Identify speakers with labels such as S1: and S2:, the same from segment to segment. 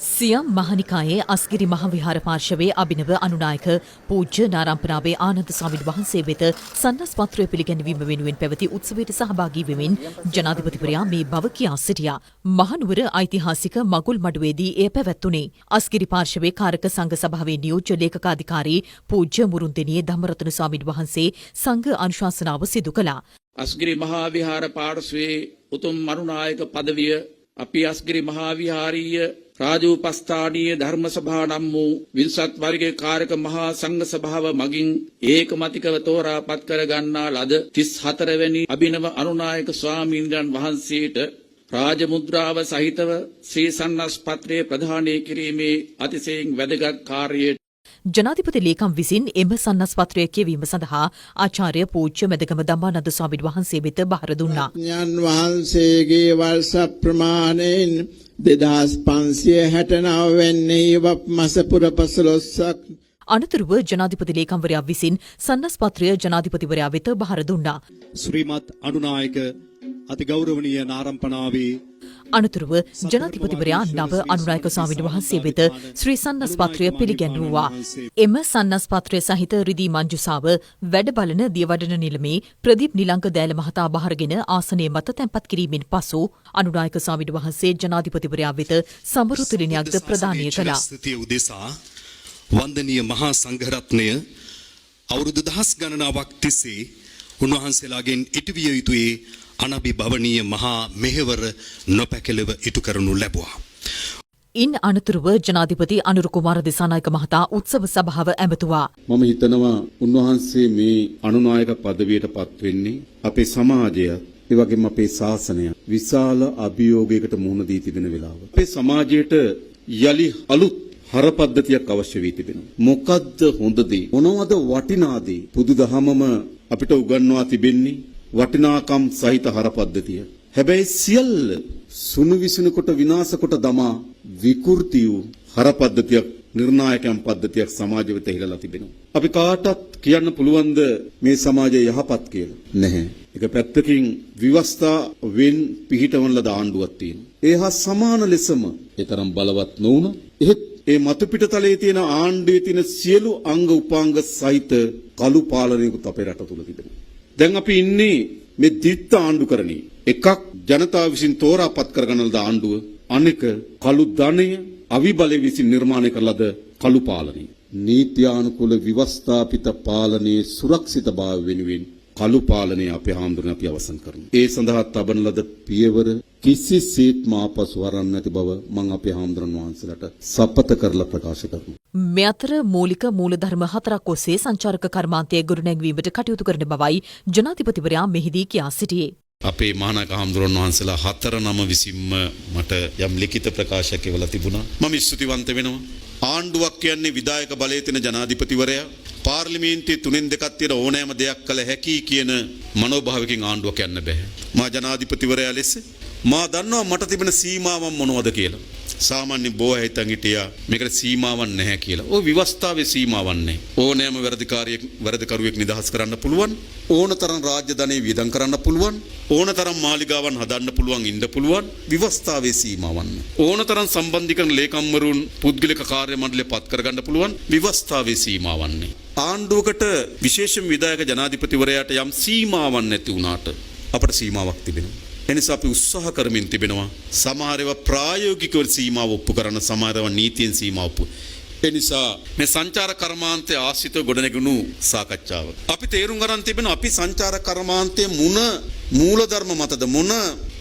S1: සියම් මහනිකායේ අස්ගිරි මහවිහාර පාර්ශවයේ අභිනව අනුනායක පූජ්‍ය නාරම්පනාවේ ආනන්ද ස්වාමීන් වහන්සේ වෙත සන්නස් පත්‍රය පිළිගැන්වීම වෙනුවෙන් පැවති උත්සවයට සහභාගී වෙමින් ජනාධිපතිවරයා මේ බව කියා සිටියා. මහනුවර ඓතිහාසික මගුල් මඩුවේදී එය පැවැත්වුණේ. අස්ගිරි පාර්ශවයේ කාරක සංඝ සභාවේ නියෝජ්‍ය ලේකකාධිකාරී පූජ්‍ය මුරුන්දෙනියේ ධම්මරතන ස්වාමීන් වහන්සේ සංඝ අනුශාසනාව සිදු කළා.
S2: අස්ගිරි මහා විහාර පාර්ශවයේ උතුම් අනුනායක පදවිය අපි අස්ගිරි මහා විහාරීය රාජෝපස්ථානීය ධර්ම සභා නම් වූ විල්සත් වර්ගයේ කාරක මහා සංඝ සභාව මගින් ඒකමතිකව තෝරා පත් කර ගන්නා ලද 34 වැනි අභිනව අනුනායක ස්වාමීන් වහන්සේට රාජමුද්‍රාව සහිතව ශ්‍රී සන්නස් පත්‍රයේ ප්‍රදානය කිරීමේ අතිශයින් වැදගත් කාර්යයට
S1: ජනාධිපති ලේකම් විසින් එම සන්නස් පත්‍රය කියවීම සඳහා ආචාර්ය පූජ්‍ය මෙදගම ධම්මානන්ද ස්වාමීන් වහන්සේ වෙත බහර දුන්නා.
S3: ඥාන් වහන්සේගේ වර්ෂ ප්‍රමාණයෙන් 2569 වෙනි මස පුර 15ක්
S1: අනතුරුව ජනාධිපති ලේකම්වරයා විසින් සන්නස් පත්‍රය ජනාධිපතිවරයා වෙත බහර දුන්නා.
S4: ශ්‍රීමත් අනුනායක අතිගෞරවනීය නාරම්පනාවේ
S1: අනතුරුව ජනාධිපතිවරයා නව අනුනායක ස්වාමීන් වහන්සේ වෙත ශ්‍රී සන්නස් පත්‍රය පිළිගැන්වුවා. එම සන්නස් පත්‍රය සහිත රිදී මංජුසාව වැඩ බලන දියවඩන නිලමේ ප්‍රදීප් නිලංග දෑල මහතා බහරගෙන ආසනයේ මත තැන්පත් කිරීමෙන් පසු අනුනායක ස්වාමීන් වහන්සේ ජනාධිපතිවරයා වෙත සමරු තිලිනයක්ද ප්‍රදානය කළා.
S4: උදෙසා වන්දනීය මහා සංඝරත්නය අවුරුදු දහස් ගණනාවක් තිස්සේ උන්වහන්සේලාගෙන් ඉටුවිය යුතුයේ අනභිභවනීය මහා මෙහෙවර නොපැකිලව ඉටු කරනු ලැබුවා.
S1: ඉන් අනතුරුව ජනාධිපති අනුර කුමාර දිසානායක මහතා උත්සව සභාව ඇමතුවා.
S5: මම හිතනවා උන්වහන්සේ මේ අනුනායක පදවියට පත් වෙන්නේ අපේ සමාජය ඒ වගේම අපේ ශාසනය විශාල අභියෝගයකට මුහුණ දී තිබෙන වෙලාව. අපේ සමාජයට යලි අලුත් හර පද්ධතියක් අවශ්‍ය වී තිබෙනවා. මොකද්ද හොඳ දේ? මොනවද වටිනා දේ? බුදුදහමම අපිට උගන්වා තිබෙන්නේ වටිනාකම් සහිත හර පද්ධතිය. හැබැයි සියල්ල සුණු විසුණු කොට විනාශ කොට දමා විකෘති වූ හර පද්ධතියක් නිර්ණායකම් පද්ධතියක් සමාජ වෙත හිරලා තිබෙනවා. අපි කාටත් කියන්න පුළුවන්ද මේ සමාජය යහපත් කියලා? නැහැ. එක පැත්තකින් විවස්ථාවෙන් පිහිටවන ලද ආණ්ඩුවක් තියෙනවා. ඒ හා සමාන ලෙසම ඒ තරම් බලවත් නොවුන එහෙත් ඒ මතු පිටතලයේ තියෙන ආණ්ඩුවේ තියෙන සියලු අංග උපාංග සහිත කළු පාලනයකුත් අපේ රට තුල තිබෙනවා. දැන් අපි ඉන්නේ මේ දිත්ත ආණ්ඩුකරණේ. එකක් ජනතාව විසින් තෝරාපත් කරගන්න ලද ආණ්ඩුව, අනෙක කළු ධනය අවිබලය විසින් නිර්මාණය කරලද කළු පාලනය. නීත්‍යානුකූල විවස්ථාපිත පාලනයේ සුරක්ෂිතභාවය වෙනුවෙන් කළු පාලනය අපේ හාමුදුරනේ අපි අවසන් කරනවා. ඒ සඳහා තබන ලද පියවර කිසිසේත්ම ආපසු වරන් නැති බව මම අපේ හාමුදුරන් වහන්සේලාට සපත කරලා ප්‍රකාශ කරනවා.
S1: මේ අතර මූලික මූලධර්ම 4ක් ඔස්සේ සංචාරක කර්මාන්තය ගොඩනැංවීමට කටයුතු කරන බවයි ජනාධිපතිවරයා මෙහිදී කියා සිටියේ.
S4: අපේ මහානායක හාමුදුරන් වහන්සේලා 4 නම විසින්ම මට යම් ලිඛිත ප්‍රකාශයක් එවලා තිබුණා. මම ස්තුතිවන්ත වෙනවා. ආණ්ඩුවක් කියන්නේ විධායක බලයේ තියෙන ජනාධිපතිවරයා පාර්ලිමේන්තුවේ 3න් 2ක් තියෙන ඕනෑම දෙයක් කළ හැකි කියන මනෝභාවකින් ආණ්ඩුවක් යන්න බෑ. මා ජනාධිපතිවරයා ලෙස මා දන්නවා මට තිබෙන සීමාවන් මොනවද කියලා. සාමාන්‍ය බොහෝ හිතන් හිටියා මේකට සීමාවක් නැහැ කියලා. ඔය විවස්ථාවේ සීමාවක් නැහැ. ඕනෑම වැරදිකරුවෙක් නිදහස් කරන්න පුළුවන්. ඕනතරම් රාජ්‍ය ධනෙ වියදම් කරන්න පුළුවන්. ඕනතරම් මාලිගාවන් හදන්න පුළුවන් ඉන්න පුළුවන්. විවස්ථාවේ සීමාවක් නැහැ. ඕනතරම් සම්බන්ධීකරණ ලේකම්වරුන් පුද්ගලික කාර්ය මණ්ඩලය පත් කරගන්න පුළුවන්. විවස්ථාවේ සීමාවක් නැහැ. ආණ්ඩුවකට විශේෂම විධායක ජනාධිපතිවරයාට යම් සීමාවක් නැති වුණාට අපට සීමාවක් තිබෙනවා. එනිසා අපි උත්සාහ කරමින් තිබෙනවා සමහර ඒවා ප්‍රායෝගිකව සීමාව ඔප්පු කරන සමහර ඒවා නීතියෙන් සීමාව ඔප්පු. එනිසා මේ සංචාර කර්මාන්තයේ ආශ්‍රිතව ගොඩනැගුණු සාකච්ඡාව අපි තේරුම් ගන්න තිබෙනවා අපි සංචාර කර්මාන්තයේ මුන මූලධර්ම මතද මොන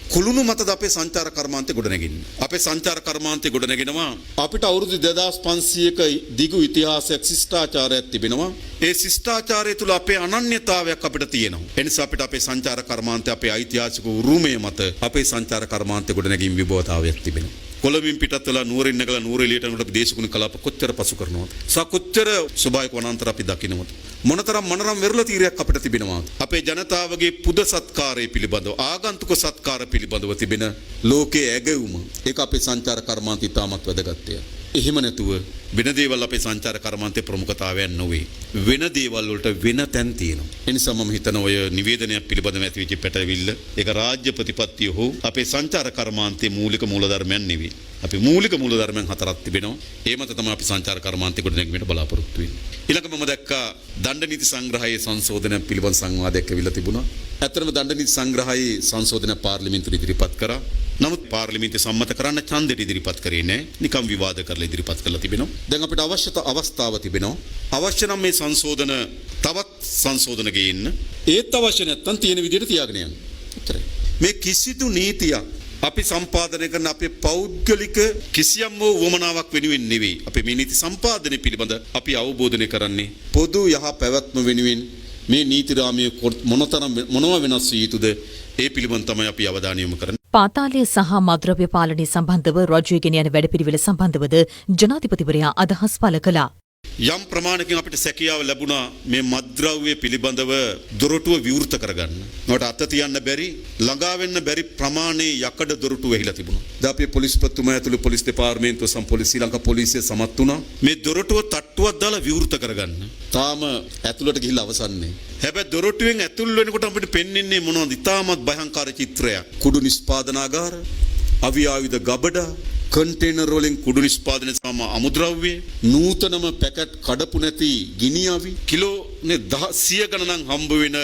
S4: කුළුණු මතද අපේ සංචාර කර්මාන්තය ගොඩනැගෙන්නේ. අපේ සංචාර කර්මාන්තය ගොඩනැගෙනවා අපිට අවුරුදු 2500ක දිගු ඉතිහාසයක් ශිෂ්ටාචාරයක් තිබෙනවා. ඒ ශිෂ්ටාචාරය තුල අපේ අනන්‍යතාවයක් අපිට තියෙනවා. ඒ නිසා අපිට අපේ සංචාර කර්මාන්තය අපේ ඓතිහාසික උරුමය මත අපේ සංචාර කර්මාන්තය ගොඩනැගීම් විභවතාවයක් තිබෙනවා. කොළඹින් පිටත් වෙලා නුවරින් නැගලා නුවර එළියට යනකොට අපි දේශගුණ කලාප කොච්චර පසු කරනවද? කොච්චර ස්වභාවික වනාන්තර අපි දකින්නවද? මොනතරම් මනරම් වෙරළ තීරයක් අපිට තිබෙනවද? අපේ ජනතාවගේ පුද සත්කාරය පිළිබඳව ආගන්තුක සත්කාර පිළිබඳව තිබෙන ලෝකයේ ඇගයුම ඒක අපේ සංචාර කර්මාන්තය ඉතාමත් වැදගත්ය. එහෙම නැතුව වෙන දේවල් අපේ සංචාර කර්මාන්තයේ ප්‍රමුඛතාවයක් නොවේ. වෙන දේවල් වලට වෙන තැන් තියෙනවා. ඒ නිසා මම හිතන ඔය නිවේදනයක් පිළිබඳව ඇතිවෙච්ච පැටවිල්ල ඒක රාජ්‍ය ප්‍රතිපත්තිය හෝ අපේ සංචාර කර්මාන්තයේ මූලික මූලධර්මයන් නෙවෙයි. අපි මූලික මූලධර්මයන් හතරක් තිබෙනවා. ඒ මත තමයි අපි සංචාර කර්මාන්තය කොට නැගීමට බලාපොරොත්තු වෙන්නේ. ඊළඟ මම දැක්කා දණ්ඩ නීති සංග්‍රහයේ සංශෝධනය පිළිබඳ සංවාදයක් ඇවිල්ලා තිබුණා. ඇත්තටම දණ්ඩ නීති සංග්‍රහයේ සංශෝධන පාර්ලිමේන්තුවට ඉදිරිපත් කරා. නමුත් පාර්ලිමේන්තුවේ සම්මත කරන්න ඡන්දෙට ඉදිරිපත් කරේ නැහැ. නිකම් විවාද කරලා ඉදිරිපත් කරලා තිබෙනවා. දැන් අපිට අවස්ථාව තිබෙනවා. අවශ්‍ය නම් මේ සංශෝධන තවත් සංශෝධන ගේන්න. ඒත් අවශ්‍ය නැත්නම් තියෙන විදිහට තියාගෙන යන්න. එච්චරයි. මේ කිසිදු නීතියක් අපි සම්පාදනය කරන අපේ පෞද්ගලික කිසියම් වූ වමනාවක් වෙනුවෙන් නෙවෙයි. අපේ මේ නීති සම්පාදනය පිළිබඳ අපි අවබෝධනය කරන්නේ පොදු යහ පැවැත්ම වෙනුවෙන් මේ නීති රාමයේ මොනවා වෙනස් විය යුතුද ඒ පිළිබඳ තමයි අපි අවධානය යොමු කරන්නේ.
S1: පාතාලය සහ මද්‍රව්‍ය පාලනය සම්බන්ධව රජය ගෙන යන වැඩපිළිවෙල සම්බන්ධවද ජනාධිපතිවරයා අදහස් පළ කළා.
S4: යම් ප්‍රමාණකින් අපිට සැකියාව ලැබුණා මේ මද්ද්‍රව්‍ය පිළිබඳව දොරටුව විවෘත කරගන්න. නෝට අත තියන්න බැරි ළඟා වෙන්න බැරි ප්‍රමාණයේ යකඩ දොරටු වෙහිලා තිබුණා. දැන් අපේ පොලිස්පතිතුමා ඇතුළු පොලිස් දෙපාර්තමේන්තුව සම ශ්‍රී ලංකා පොලිසිය සමත් වුණා මේ දොරටුව තට්ටුවක් දාලා විවෘත කරගන්න. තාම ඇතුළට ගිහිල්ලා අවසන් නැහැ. හැබැයි දොරටුවෙන් ඇතුල් වෙනකොට අපිට පෙන්වන්නේ මොනවද? ඉතාමත් භයංකාර චිත්‍රයක්. කුඩු නිෂ්පාදනාගාර, අවි ආයුධ ගබඩා, කන්ටේනර් වලින් කුඩු නිෂ්පාදනය සම අමුද්‍රව්‍ය, නූතනම පැකට් කඩපු නැති ගිනි අවි, කිලෝ 100 ගණනක් හම්බ වෙන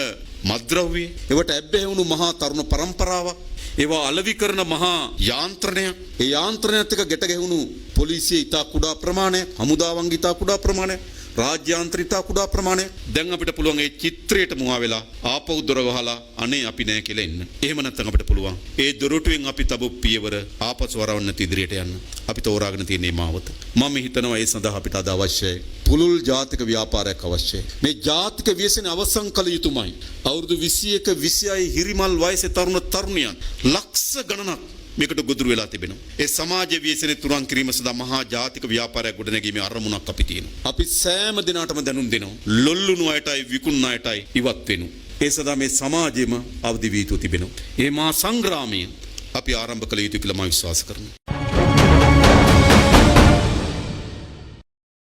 S4: මත්ද්‍රව්‍ය, ඒවට ඇබ්බැහි වුණු මහා තරුණ පරම්පරාවක්, ඒවා අලෙවි කරන මහා යාන්ත්‍රණයක්, ඒ යාන්ත්‍රණයත් එක්ක ගැට ගැහුණු පොලිසිය ඉතා කුඩා ප්‍රමාණයක්, හමුදාවන්ගේ ඉතා කුඩා ප්‍රමාණයක්, රාජ්‍යාන්ත්‍ර ඉතා කුඩා ප්‍රමාණයක්. දැන් අපිට පුළුවන් ඒ චිත්‍රයට මුවා වෙලා ආපහු දොර වහලා අනේ අපි නෑ කියලා එන්න. එහෙම නැත්නම් අපිට පුළුවන් ඒ දොරටුවෙන් අපි තබු පියවර ආපසු වරවන්න ඉදිරියට යන්න. අපි තෝරාගෙන තියෙන මේ මාවත. මම හිතනවා ඒ සඳහා අපිට අද අවශ්‍යයි පුළුල් ජාතික ව්‍යාපාරයක් අවශ්‍යයි. මේ ජාතික ව්‍යසනය අවසන් කළ යුතුමයි. අවුරුදු 21 26 හිරිමල් වයසේ තරුණ තරුණියන් ලක්ෂ ගණනක් මේකට ගොදුරු වෙලා තිබෙනවා. ඒ සමාජ ව්‍යසනයේ තුරන් කිරීම සඳහා මහා ජාතික ව්‍යාපාරයක් ගොඩනැගීමේ අරමුණක් අපි තියෙනවා. අපි සෑම දිනකටම දැනුම් දෙනවා. ලොල්ලුණු අයටයි විකුණන අයටයි ඉවත් වෙනු. ඒ සඳහා මේ සමාජෙම අවදි වී තිබෙනවා. මේ මහා සංග්‍රාමය අපි ආරම්භ කළ යුතු කියලා මම විශ්වාස කරනවා.